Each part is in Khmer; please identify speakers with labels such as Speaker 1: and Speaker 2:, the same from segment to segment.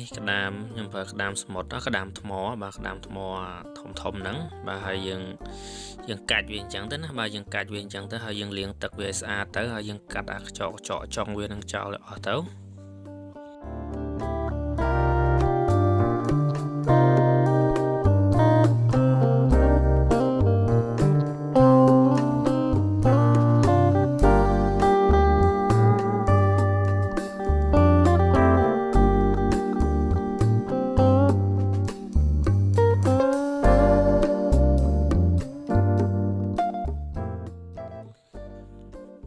Speaker 1: នេះក្តាមខ្ញុំប្រើក្តាមស្មុតក្តាមថ្មបាទក្តាមថ្មធំហ្នឹងបាទហើយយើងកាច់វាអញ្ចឹងទៅណាបាទយើងកាច់វាអញ្ចឹងទៅហើយយើងលាងទឹកវាឲ្យស្អាតទៅហើយយើងកាត់អាខ្ចក់ចង់វានឹងចោលឲ្យអស់ទៅ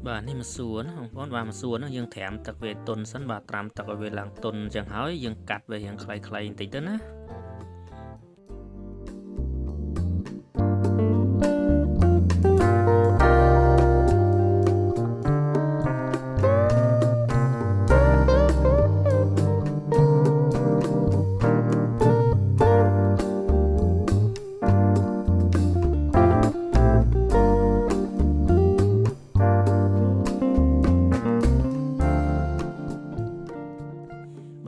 Speaker 1: បាទនេះមកសួរណាបងប្អូនបាទមកសួរណាយើងត្រាំទឹកវាទុនសិនបាទត្រាំទឹកឲ្យវាឡើងទុនអញ្ចឹងហើយយើងកាត់វាយ៉ាងខ្លីៗបន្តិចទៅណា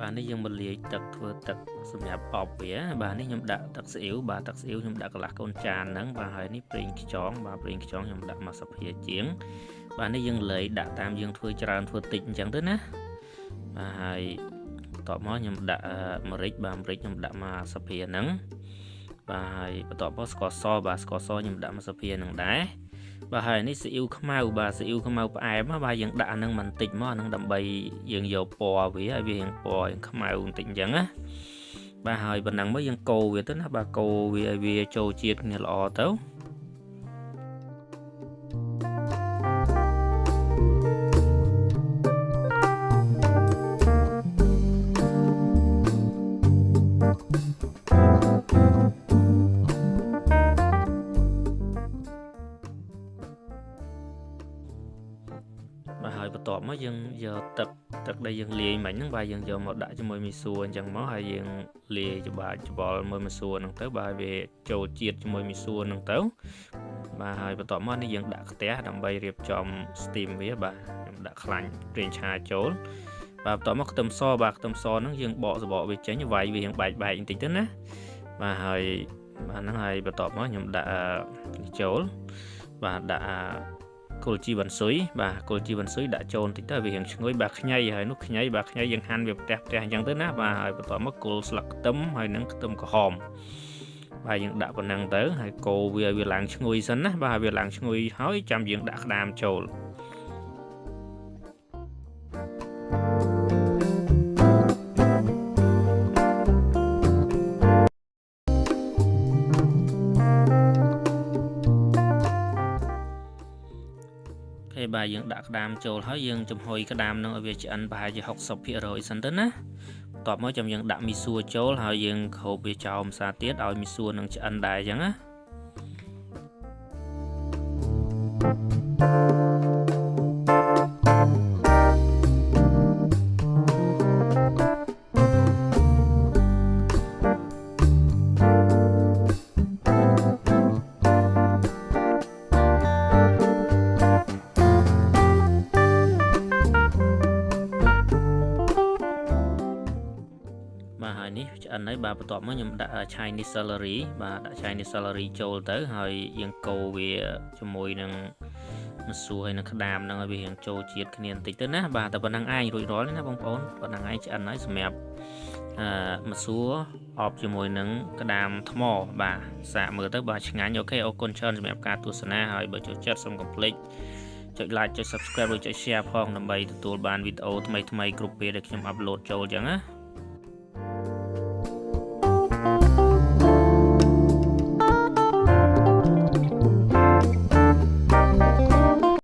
Speaker 1: បាទនេះយើងមកលាយទឹកធ្វើទឹកសម្រាប់អបវាបាទនេះខ្ញុំដាក់ទឹកស៊ីអ៊ីវបាទទឹកស៊ីអ៊ីវខ្ញុំដាក់កន្លះកូនចានហ្នឹងបាទហើយនេះប្រេងខ្យងបាទប្រេងខ្យងខ្ញុំដាក់មកសភាជាងបាទនេះយើងលៃដាក់តាមយើងធ្វើច្រើនធ្វើតិចអញ្ចឹងទៅណាបាទហើយបន្ទាប់មកខ្ញុំដាក់ម្រេចបាទម្រេចខ្ញុំដាក់មកសភាហ្នឹងបាទហើយបន្ទាប់មកស្ករសបាទស្ករសខ្ញុំដាក់មកសភាហ្នឹងដែរបាទហើយនេះស៊ីអ៊ីវខ្មៅបាទស៊ីអ៊ីវខ្មៅផ្អែមបាទយើងដាក់អាហ្នឹងបន្តិចមកអាហ្នឹងដើម្បីយើងយកពណ៌វាឲ្យវារៀងពណ៌រៀងខ្មៅបន្តិចអញ្ចឹងណាបាទហើយប៉ុណ្ណឹងមកយើងកូរវាទៅណាបាទកូរវាឲ្យវាចូលជាតិគ្នាល្អទៅបាទហើយបន្ទាប់មកយើងយកទឹកដែលយើងលាយមិញហ្នឹងបាទយើងយកមកដាក់ជាមួយមីសួរអញ្ចឹងមកហើយយើងលាយច្បល់មួយមីសួរហ្នឹងទៅបាទវាចូលជាតិជាមួយមីសួរហ្នឹងទៅបាទហើយបន្ទាប់មកនេះយើងដាក់ខ្ទះដើម្បីរៀបចំ steam វាបាទខ្ញុំដាក់ខ្លាញ់ប្រេងឆាចូលបាទបន្ទាប់មកខ្ទឹមសបាទខ្ទឹមសហ្នឹងយើងបកសបកវាចេញវាយវារៀងបែកបន្តិចទៅណាបាទហើយបាទហ្នឹងហើយបន្ទាប់មកខ្ញុំដាក់ចូលបាទដាក់គល់ជីវ៉ាន់ស៊ុយបាទគល់ជីវ៉ាន់ស៊ុយដាក់ចូលបន្តិចទៅវារៀងឈ្ងុយបាទខ្ញីហើយនោះខ្ញីបាទខ្ញីយើងហាន់វាផ្ទះអញ្ចឹងទៅណាបាទហើយបន្ទាប់មកគល់ស្លឹកខ្ទឹមហើយនឹងខ្ទឹមក្រហមបាទយើងដាក់ប៉ុណ្ណឹងទៅហើយកូរវាឡើងឈ្ងុយសិនណាបាទវាឡើងឈ្ងុយហើយចាំយើងដាក់ក្តាមចូលបាទយើងដាក់ក្តាមចូលហើយយើងចំហុយក្តាមនឹងឲ្យវាឆ្អិនប្រហែលជា 60% សិនទៅណាបន្ទាប់មកចាំយើងដាក់មីសួរចូលហើយយើងគ្របវាចោលម្សៅទៀតឲ្យមីសួរនឹងឆ្អិនដែរអញ្ចឹងណាបាទហើយនេះឆ្អិនហើយបាទបន្ទាប់មកខ្ញុំដាក់ Chinese celery បាទដាក់ Chinese celery ចូលទៅហើយយើងកូរវាជាមួយនឹងម្សៅហើយនឹងក្តាមហ្នឹងឲ្យវារៀងចូលជាតិគ្នាបន្តិចទៅណាបាទតែប៉ុណ្្នឹងឯងរួចរាល់ណាបងប្អូនប៉ុណ្្នឹងឯងឆ្អិនហើយសម្រាប់ម្សៅអបជាមួយនឹងក្តាមថ្មបាទសាកមើលទៅបាទឆ្ងាញ់អូខេអរគុណច្រើនសម្រាប់ការទស្សនាហើយបើចូលចិត្តសូមកុំភ្លេចចុច like ចុច subscribe ឬចុច share ផងដើម្បីទទួលបានវីដេអូថ្មីៗគ្រប់ពេលដែលខ្ញុំអាប់ឡូតចូលអញ្ចឹងណា